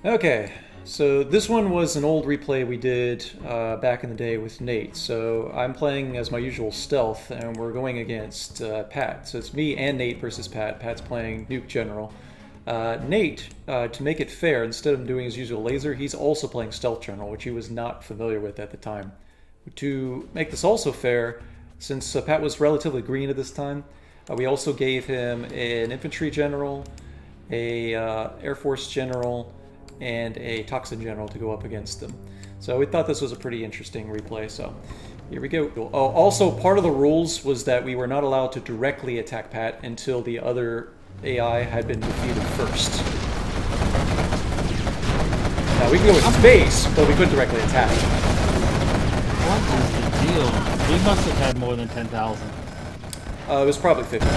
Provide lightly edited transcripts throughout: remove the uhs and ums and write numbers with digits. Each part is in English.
Okay, so this one was an old replay we did back in the day with Nate. So I'm playing as my usual stealth, and we're going against Pat. So it's me and Nate versus Pat. Pat's playing Nuke General. Nate, to make it fair, instead of doing his usual laser, he's also playing Stealth General, which he was not familiar with at the time. To make this also fair, since Pat was relatively green at this time, we also gave him an Infantry General, a Air Force General, and a Toxin General to go up against them. So we thought this was a pretty interesting replay, so here we go. Oh, also, part of the rules was that we were not allowed to directly attack Pat until the other AI had been defeated first. Now, we can go with his base, but we couldn't directly attack. What is the deal? We must have had more than 10,000. It was probably 50,000.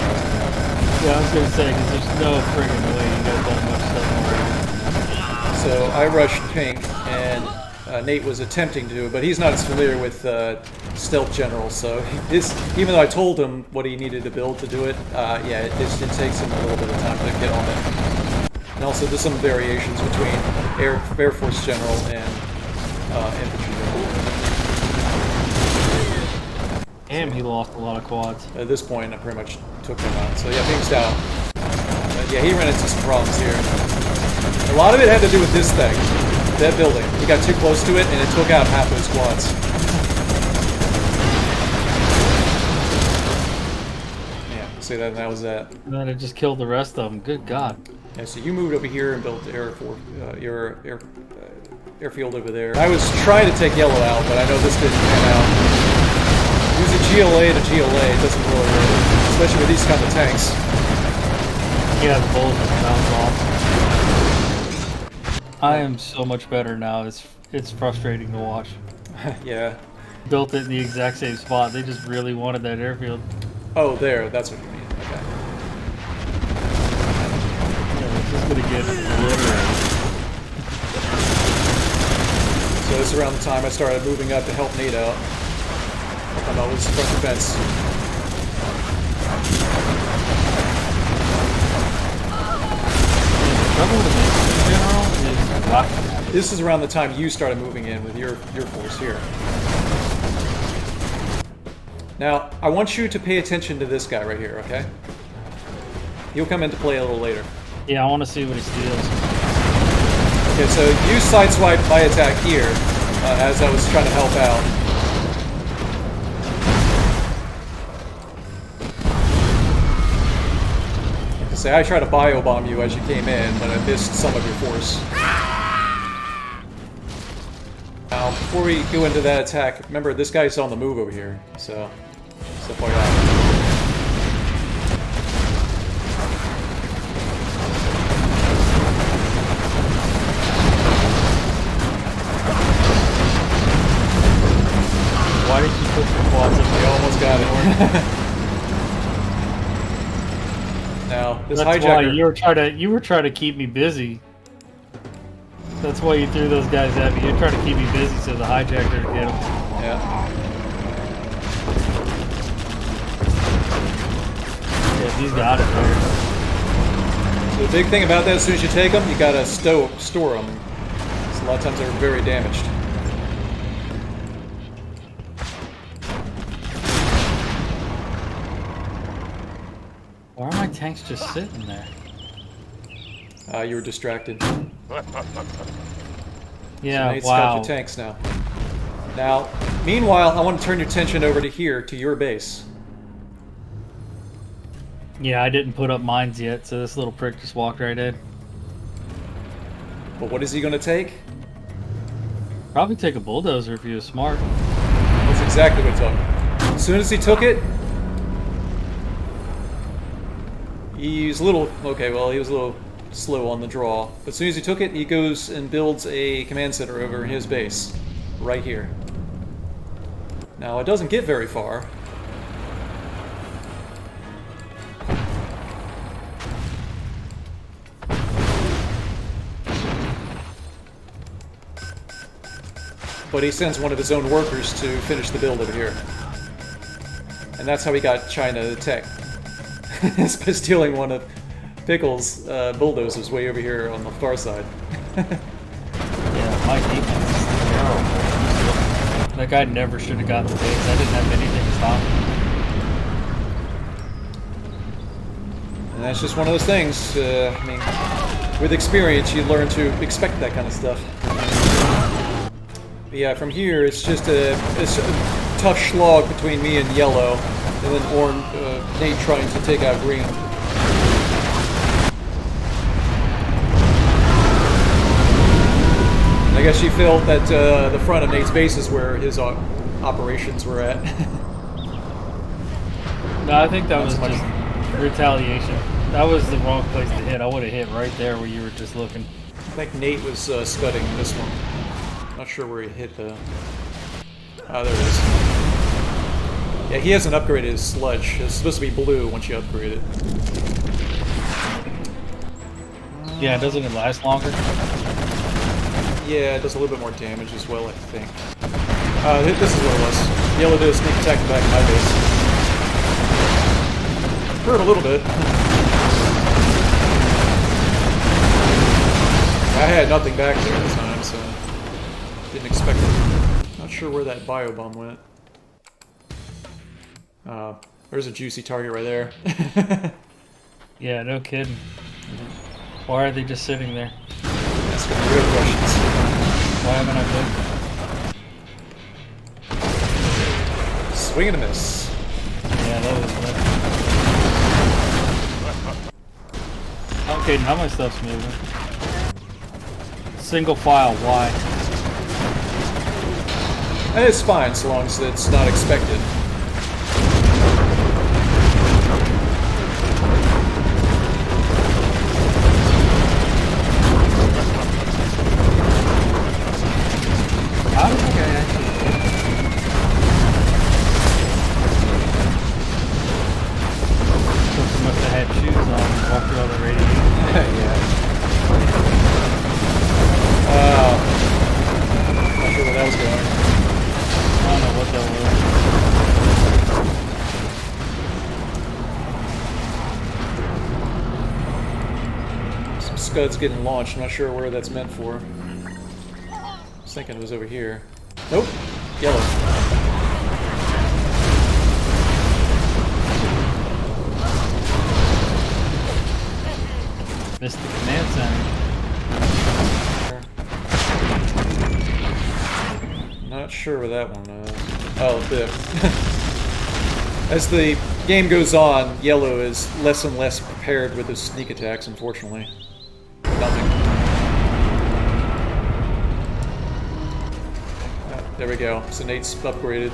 Yeah, I was gonna say, because there's no friggin' way you got that much stuff already. So I rushed pink, and Nate was attempting to do it, but he's not as familiar with Stealth General, so even though I told him what he needed to build to do it, yeah, it takes him a little bit of time to get on it. And also there's some variations between Air Force General and Infantry General. Damn, he lost a lot of quads. At this point, I pretty much took him out. So yeah, pink's down. Yeah, he ran into some problems here. A lot of it had to do with this thing, that building. He got too close to it, and it took out half of his squads. Yeah, see that was that. And then it just killed the rest of them. Good God. Yeah, so you moved over here and built your airfield over there. I was trying to take yellow out, but I know this didn't pan out. Using GLA to GLA, it doesn't really work, especially with these kind of tanks. Yeah, the bullet just bounced off. I am so much better now. It's frustrating to watch. Yeah. Built it in the exact same spot. They just really wanted that airfield. Oh, there. That's what you mean. Okay. Yeah, it's just gonna get obliterated. So this is around the time I started moving up to help Nate out. I'm always front defense. The trouble with this in general is what? This is around the time you started moving in with your force here. Now, I want you to pay attention to this guy right here, okay? He'll come into play a little later. Yeah, I want to see what he steals. Okay, so you sideswipe my attack here as I was trying to help out. Say, I tried to biobomb you as you came in, but I missed some of your force. Now, before we go into that attack, remember this guy's on the move over here, so stuff like that. Why did you put the quads up? We almost got it. Now, this That's hijacker... why you were trying to keep me busy. That's why you threw those guys at me. You're trying to keep me busy so the hijacker would get them. Yeah. Yeah, these got it there. So the big thing about that, as soon as you take them, you gotta store them. So a lot of times they're very damaged. Why are my tanks just sitting there? You were distracted. Yeah, so Nate's wow. got your tanks now. Now, meanwhile, I want to turn your attention over to here, to your base. Yeah, I didn't put up mines yet, so this little prick just walked right in. But what is he going to take? Probably take a bulldozer if he was smart. That's exactly what he took. As soon as he took it, he's a little... Okay, well, he was a little slow on the draw. But as soon as he took it, he goes and builds a command center over his base. Right here. Now, it doesn't get very far. But he sends one of his own workers to finish the build over here. And that's how he got China tech. It's by stealing one of Pickle's bulldozers way over here on the far side. Yeah, my defense is terrible. That guy never should have gotten the base. I didn't have anything to stop him. And that's just one of those things. I mean, with experience, you learn to expect that kind of stuff. But yeah, from here, it's just it's a tough slog between me and yellow, and then Nate trying to take out green. I guess she felt that the front of Nate's base is where his operations were at. No, I think that was just retaliation. That was the wrong place to hit. I would have hit right there where you were just looking. I think Nate was scudding this one. Not sure where he hit though. Ah, there it is. Yeah, he hasn't upgraded his sludge. It's supposed to be blue once you upgrade it. Yeah, doesn't it last longer? Yeah, it does a little bit more damage as well, I think. This is what it was. Yellow did a sneak attack in the back of my base. Hurt a little bit. I had nothing back there at the time, so didn't expect it. Not sure where that bio bomb went. There's a juicy target right there. Yeah, no kidding. Why are they just sitting there? That's gonna be real questions. Why haven't I moved? Swing and a miss. Yeah, that was it. Okay, now my stuff's moving. Single file, why? And it's fine so long as it's not expected. How did that guy actually he must have had shoes on and walked through all the radiation. Yeah. Not sure where that was going. I don't know what that was. Some scuds getting launched. I'm not sure where that's meant for. I was thinking it was over here. Nope. Yellow. Missed the command center. Not sure where that one is. Oh, the as the game goes on, yellow is less and less prepared with his sneak attacks, unfortunately. Nothing. There we go. So Nate's upgraded.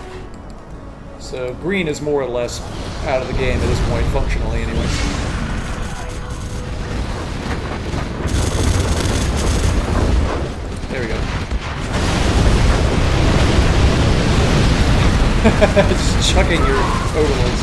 So green is more or less out of the game at this point, functionally anyway. There we go. Just chucking your overlords.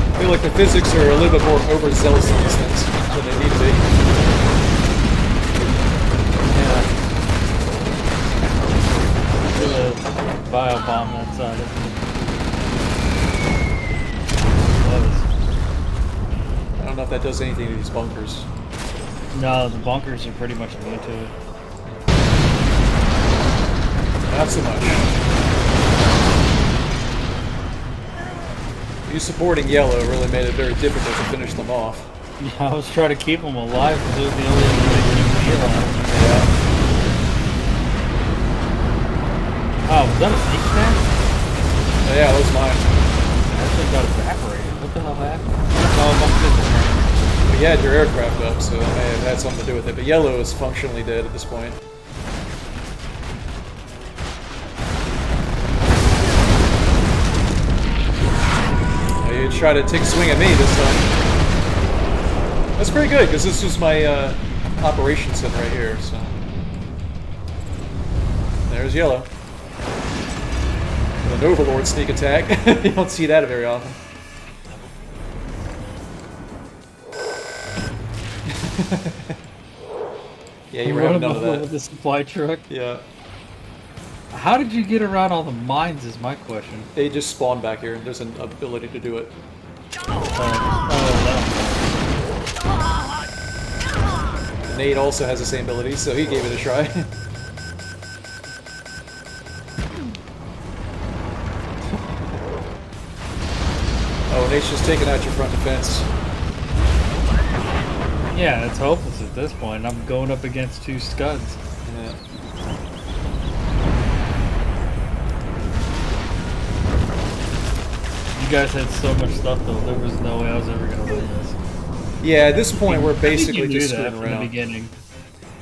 I feel like the physics are a little bit more overzealous in this sense than they need to be. Yeah. The bio bomb that side of it. I don't know if that does anything to these bunkers. No, the bunkers are pretty much immune to it. Not so much. You supporting yellow really made it very difficult to finish them off. Yeah, I was trying to keep them alive because it was the only thing that keep me alive. Yeah. Oh, was that a sneak attack? Yeah, that was mine. That thing got evaporated. What the hell happened? Oh, But you had your aircraft up, so it may have had something to do with it. But yellow is functionally dead at this point. You try to take a swing at me this time. That's pretty good, because this was my operation center right here, so. There's yellow. With an overlord sneak attack. You don't see that very often. Yeah, you were having none of that. With the supply truck. Yeah. How did you get around all the mines is my question. They just spawn back here. There's an ability to do it. Nate also has the same ability, so he gave it a try. Oh, Nate's just taking out your front defense. Yeah, it's hopeless at this point. I'm going up against 2 scuds. Yeah. You guys had so much stuff though. There was no way I was ever gonna win this. Yeah, at this point we're basically I think you just knew that screwing from the around. beginning.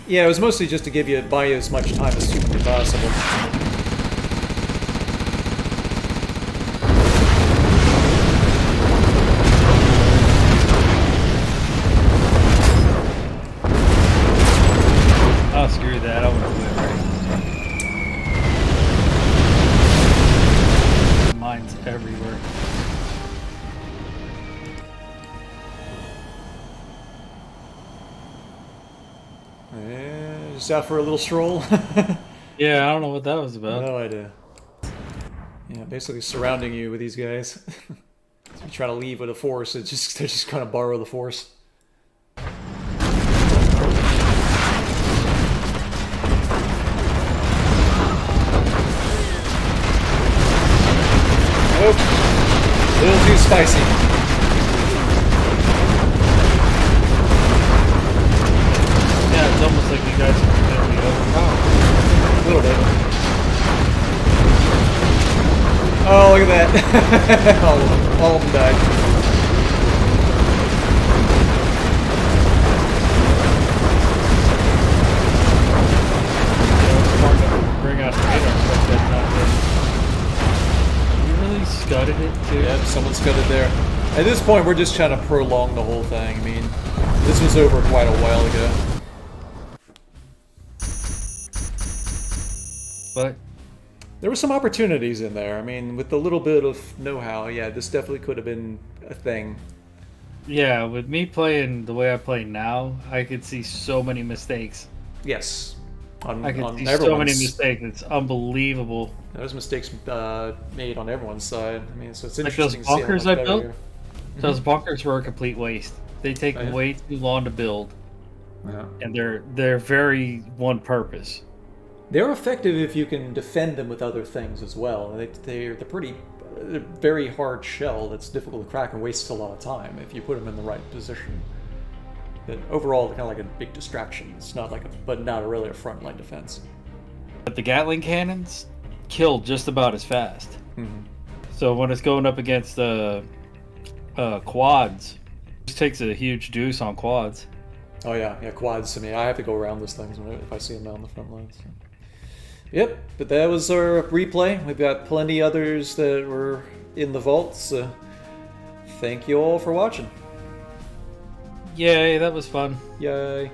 Yeah, it was mostly just to buy you as much time as humanly possible. Oh, screw that. I want to win right. Mine's everywhere. Yeah, just out for a little stroll. Yeah, I don't know what that was about. No idea. Yeah, basically surrounding you with these guys. So you try to leave with a force, they're just kind of borrow the force. Nope. A little too spicy. Yeah, it's almost like you guys are completely overpowered. A little bit. Oh, look at that. all of them died. Bring out the radar stuff that not good. You really scudded it too? Yep, someone scudded there. At this point, we're just trying to prolong the whole thing. I mean, this was over quite a while ago. But There were some opportunities in there. I mean, with a little bit of know-how, yeah, this definitely could have been a thing. yeah, with me playing the way I play now, I could see so many mistakes. Yes. I could see so many mistakes. It's unbelievable. There's mistakes made on everyone's side. I mean, so it's Like those interesting to see how bunkers much I better built? you're- Those bunkers were a complete waste. They take Oh, yeah? way too long to build, Yeah. and they're very one purpose. They're effective if you can defend them with other things as well. They're very hard shell that's difficult to crack and wastes a lot of time if you put them in the right position. But overall, they're kind of like a big distraction. It's not like but not really a frontline defense. But the Gatling cannons kill just about as fast. Mm-hmm. So when it's going up against quads, it just takes a huge deuce on quads. Oh yeah, quads. I mean, I have to go around those things if I see them out on the front lines. So. Yep, but that was our replay. We've got plenty others that were in the vault, so thank you all for watching. Yay, that was fun. Yay.